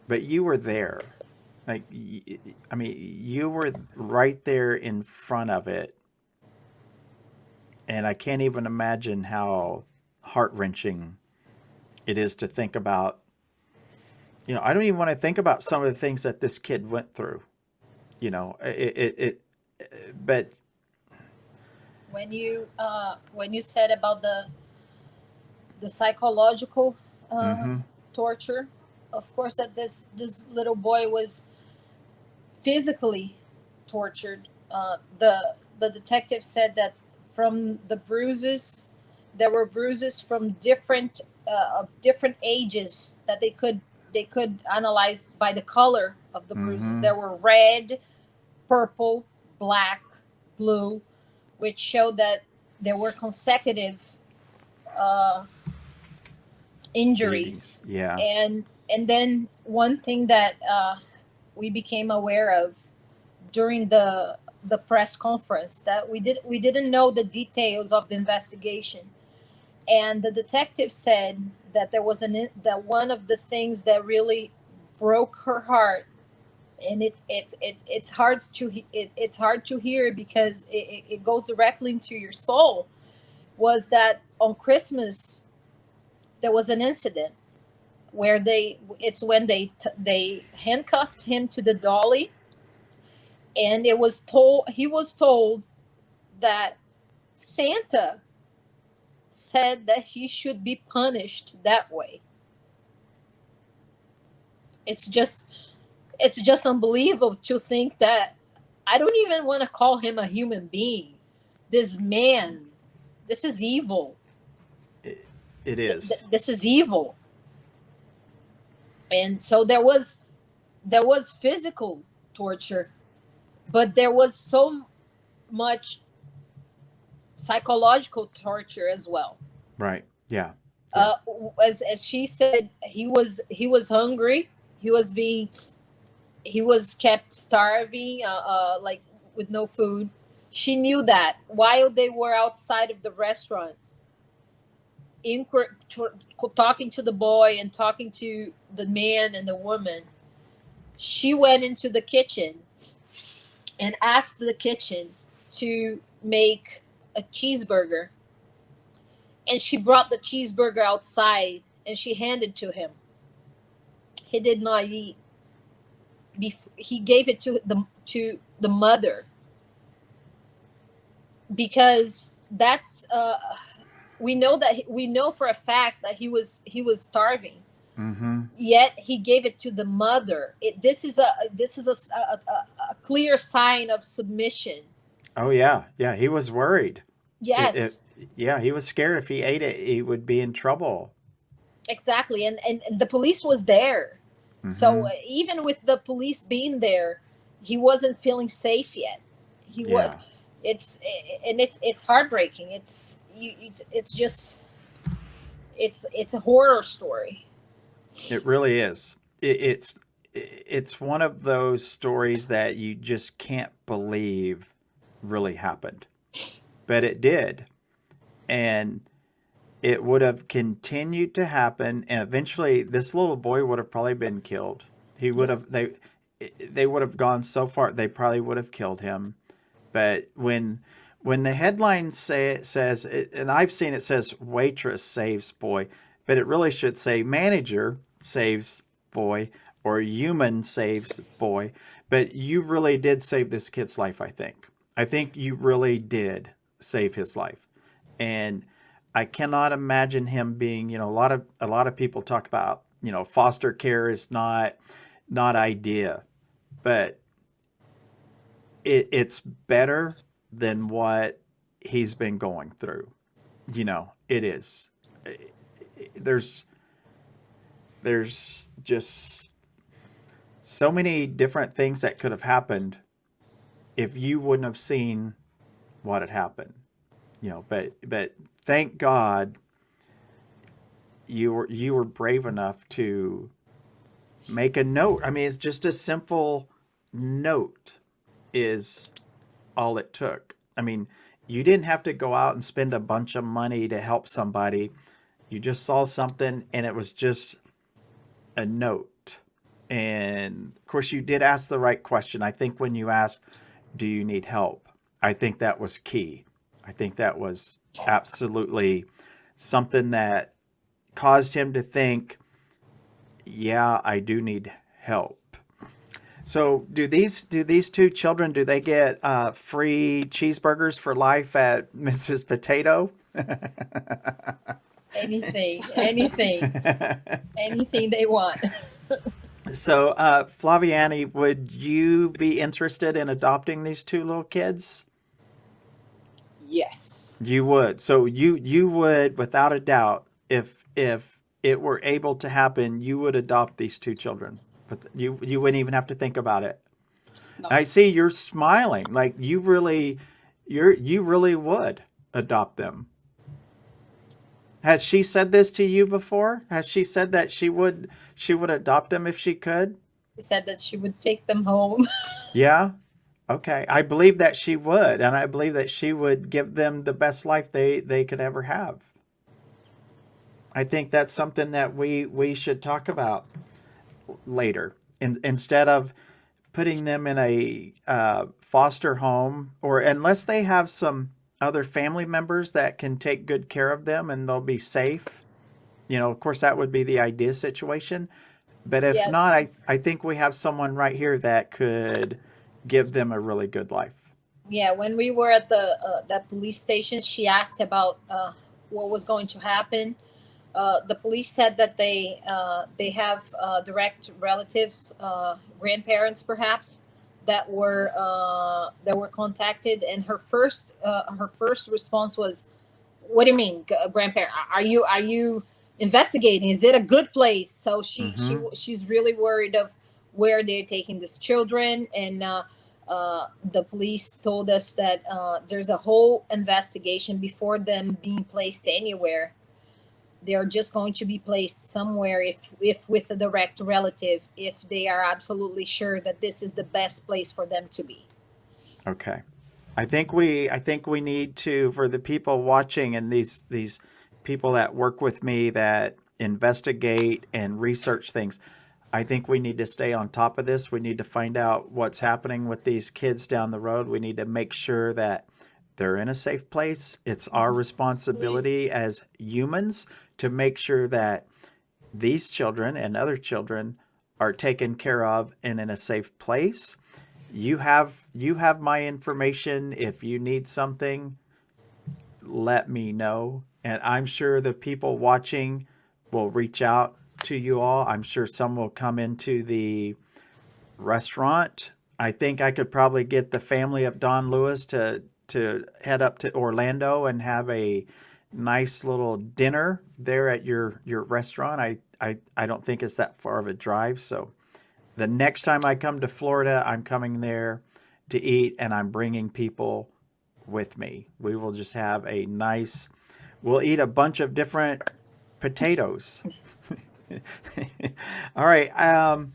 But you were there. Like, I mean, you were right there in front of it. And I can't even imagine how heart-wrenching it is to think about. I don't even want to think about some of the things that this kid went through. But when you said about the psychological hmm torture, of course that this little boy was physically tortured. The detective said that from the bruises, there were bruises from different of different ages that they could analyze by the color of the bruises. hmm There were red, purple, black, blue, which showed that there were consecutive uh, beatings. injuries. Yeah. And then one thing that we became aware of during the press conference, that we didn't know the details of the investigation, and the detective said that that one of the things that really broke her heart, and it's hard to hear because it goes directly into your soul, was that on Christmas there was an incident where they handcuffed him to the dolly, and he was told that Santa said that he should be punished that way. It's just it's just unbelievable to think that. I don't even want to call him a human being. This man, this is evil. It is. This is evil. And so there was physical torture, but there was so much psychological torture as well. Right. Yeah. Yeah. As she said, he was hungry. He was kept starving, like with no food. She knew that while they were outside of the restaurant, talking to the boy and talking to the man and the woman, she went into the kitchen and asked the kitchen to make a cheeseburger. And she brought the cheeseburger outside and she handed to him. He did not eat. He gave it to the mother, because that's we know for a fact that he was starving. hmm Yet he gave it to the mother. This is a clear sign of submission. Oh yeah. Yeah. He was worried. Yes, Yeah. He was scared if he ate it, he would be in trouble. exactly. And the police was there. So hmm even with the police being there, he wasn't feeling safe yet. He was. Yeah. It's heartbreaking. It's just it's a horror story. It really is. It's one of those stories that you just can't believe really happened, but it did, and it would have continued to happen, and eventually this little boy would have probably been killed. He would Yes. have they would have gone so far they probably would have killed him. But when the headline says, and I've seen it says waitress saves boy, but it really should say manager saves boy or human saves boy. But you really did save this kid's life, I think. I think you really did save his life. And I cannot imagine him being, a lot of people talk about, foster care is not idea, but it's better than what he's been going through. It is. There's just so many different things that could have happened if you wouldn't have seen what had happened. But thank God you were brave enough to make a note. I mean, it's just a simple note is all it took. I mean, you didn't have to go out and spend a bunch of money to help somebody. You just saw something and it was just a note. And of course, you did ask the right question. I think when you asked, do you need help? I think that was key. I think that was absolutely something that caused him to think, yeah, I do need help. So do these two children, do they get free cheeseburgers for life at Mrs. Potato? Anything, anything they want. So, Flaviane, would you be interested in adopting these two little kids? Yes. You would. So you would, without a doubt, if it were able to happen, you would adopt these two children. But you wouldn't even have to think about it. No. I see you're smiling, like you really would adopt them. Has she said this to you before? Has she said that she would adopt them if she could? She said that she would take them home. Yeah. Okay. I believe that she would, and I believe that she would give them the best life they could ever have. I think that's something that we should talk about later. Instead of putting them in a foster home, or unless they have some other family members that can take good care of them and they'll be safe. You know, of course, that would be the ideal situation. But if Yeah. not, I think we have someone right here that could give them a really good life. Yeah, when we were at that police station, she asked about what was going to happen. The police said that they have direct relatives, grandparents perhaps, that were contacted, and her first response was, "What do you mean, grandparent? Are you investigating? Is it a good place?" So she's really worried of where they're taking these children, and the police told us that there's a whole investigation before them being placed anywhere. They're just going to be placed somewhere if with a direct relative, if they are absolutely sure that this is the best place for them to be. Okay. I think we need to, for the people watching and these people that work with me that investigate and research things, I think we need to stay on top of this. We need to find out what's happening with these kids down the road. We need to make sure that they're in a safe place. It's our responsibility as humans to make sure that these children and other children are taken care of and in a safe place. You have my information. If you need something, let me know. And I'm sure the people watching will reach out to you all. I'm sure some will come into the restaurant. I think I could probably get the family of Don Lewis to head up to Orlando and have a nice little dinner there at your restaurant. I don't think it's that far of a drive. So the next time I come to Florida, I'm coming there to eat, and I'm bringing people with me. We will just have a nice, we'll eat a bunch of different potatoes. All right.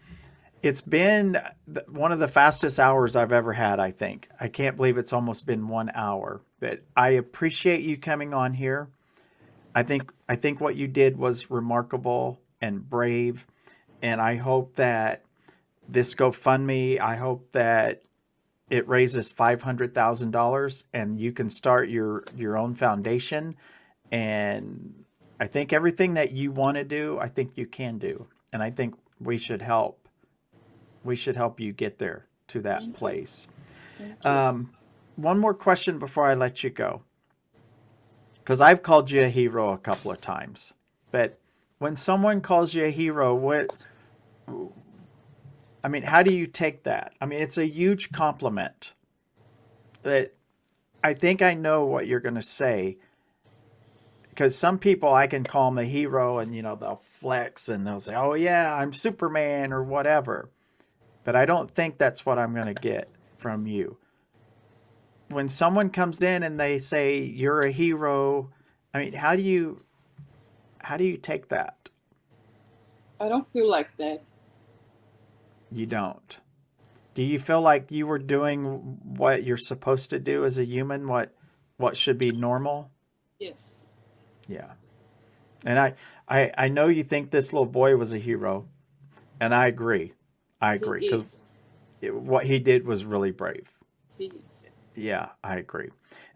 It's been one of the fastest hours I've ever had, I think. I can't believe it's almost been 1 hour. But I appreciate you coming on here. I think what you did was remarkable and brave. And I hope that this GoFundMe, I hope that it raises $500,000 and you can start your own foundation. And I think everything that you want to do, I think you can do. And I think we should help. We should help you get there to that place. One more question before I let you go. Because I've called you a hero a couple of times. But when someone calls you a hero, how do you take that? I mean, it's a huge compliment. But I think I know what you're going to say. Because some people, I can call them a hero and, they'll flex and they'll say, oh, yeah, I'm Superman or whatever. But I don't think that's what I'm going to get from you. When someone comes in and they say you're a hero, how do you take that? I don't feel like that. You don't. Do you feel like you were doing what you're supposed to do as a human, what should be normal? Yes. Yeah. And I know you think this little boy was a hero, and I agree. Because what he did was really brave. He is. Yeah, I agree.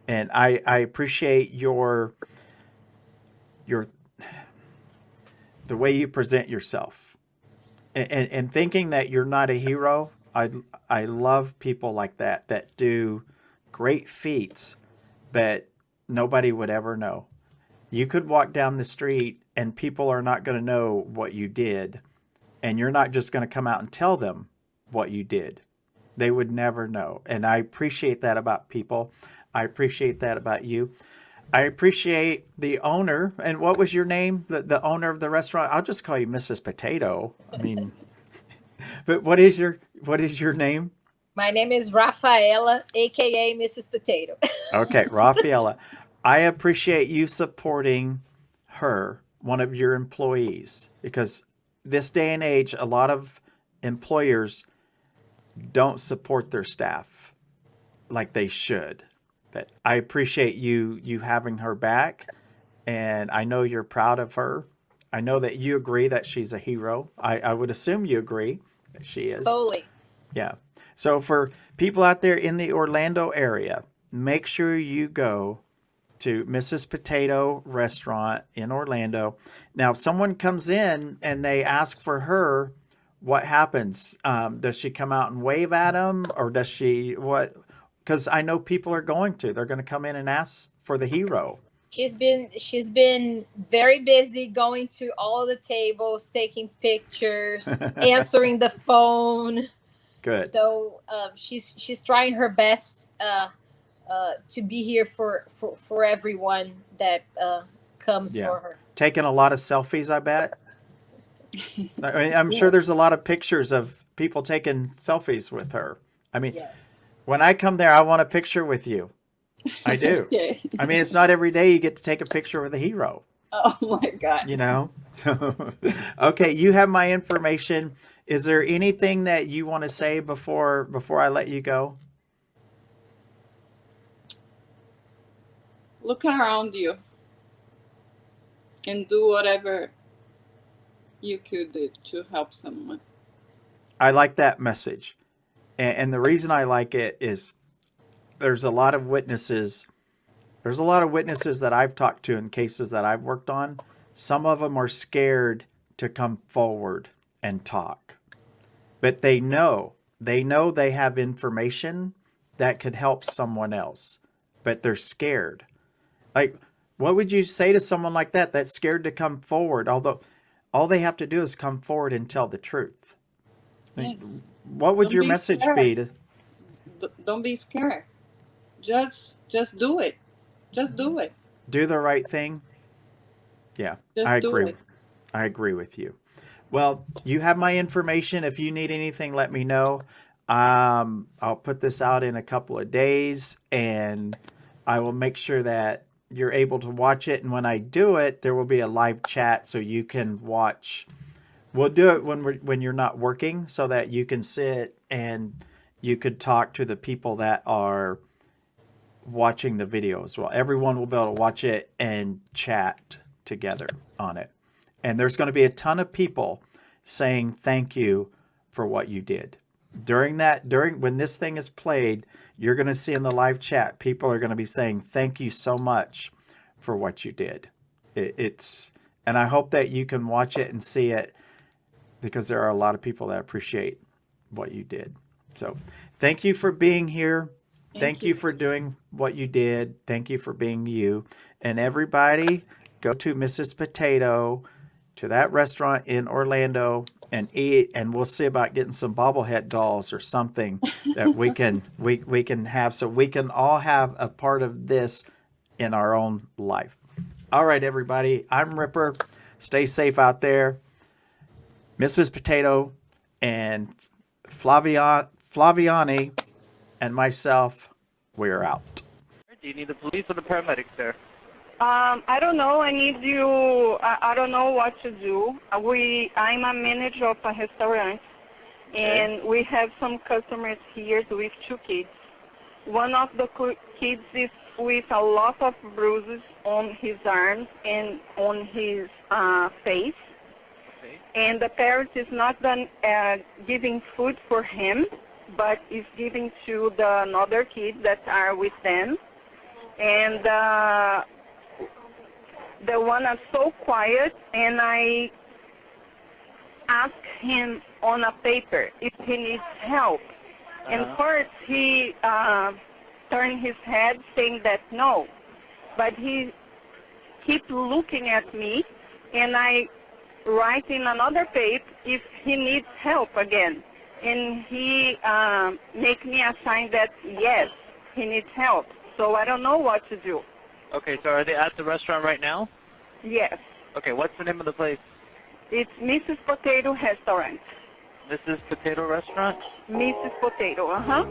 And I appreciate your the way you present yourself. And thinking that you're not a hero. I love people like that that do great feats, but nobody would ever know. You could walk down the street and people are not going to know what you did, and you're not just going to come out and tell them what you did. They would never know. And I appreciate that about people. I appreciate that about you. I appreciate the owner. And what was your name? The owner of the restaurant? I'll just call you Mrs. Potato. I mean, but what is your name? My name is Rafaela, aka Mrs. Potato. Okay, Rafaela. I appreciate you supporting her, one of your employees, because this day and age, a lot of employers don't support their staff like they should. But I appreciate you having her back, and I know you're proud of her. I know that you agree that she's a hero. I would assume you agree that she is. Totally. Yeah. So for people out there in the Orlando area, make sure you go to Mrs. Potato Restaurant in Orlando. Now, if someone comes in and they ask for her, what happens? Does she come out and wave at them, or does she what? Because I know people are going to. They're going to come in and ask for the hero. She's been very busy going to all the tables, taking pictures, answering the phone. Good. So she's trying her best to be here for everyone that comes Yeah. for her. Taking a lot of selfies, I bet. I mean, I'm sure there's a lot of pictures of people taking selfies with her. I mean, Yeah. when I come there, I want a picture with you. I do. Okay. I mean, it's not every day you get to take a picture with a hero, Oh my God. you know? Okay, you have my information. Is there anything that you want to say before I let you go? Look around you and do whatever you could do to help someone. I like that message. And the reason I like it is there's a lot of witnesses. There's a lot of witnesses that I've talked to in cases that I've worked on. Some of them are scared to come forward and talk. But they know they have information that could help someone else. But they're scared. Like, what would you say to someone like that that's scared to come forward? Although all they have to do is come forward and tell the truth. Like, Yes. what would Don't your be message scared. be to Don't be scared. Just do it. Just do it. do the right thing? Yeah, Just I do agree. it. I agree with you. Well, you have my information. If you need anything, let me know. I'll put this out in a couple of days, and I will make sure that you're able to watch it. And when I do it, there will be a live chat so you can watch. We'll do it when you're not working, so that you can sit and you could talk to the people that are watching the video as well. Everyone will be able to watch it and chat together on it. And there's going to be a ton of people saying thank you for what you did. During when this thing is played, you're going to see in the live chat, people are going to be saying thank you so much for what you did. And I hope that you can watch it and see it, because there are a lot of people that appreciate what you did. So thank you for being here. Thank you for doing what you did. Thank you for being you. And everybody, go to Mrs. Potato, to that restaurant in Orlando, and eat. And we'll see about getting some bobblehead dolls or something that we can have, so we can all have a part of this in our own life. All right, everybody. I'm Ripper. Stay safe out there. Mrs. Potato and Flaviane and myself, we're out. Do you need the police or the paramedics there? I don't know. I need you. I don't know what to do. I'm a manager of a restaurant, and we have some customers here with two kids. One of the kids is with a lot of bruises on his arms and on his face. Okay. And the parent is not done giving food for him but is giving to the another kids that are with them. And the one is so quiet, and I ask him on a paper if he needs help. And first he turned his head saying that no, but he keep looking at me, and I write in another paper if he needs help again. And he make me a sign that yes, he needs help. So I don't know what to do. Okay, so are they at the restaurant right now? Yes. Okay, what's the name of the place? It's Mrs.Potato Restaurant. Mrs. Potato Restaurant? Mrs. Potato, uh-huh.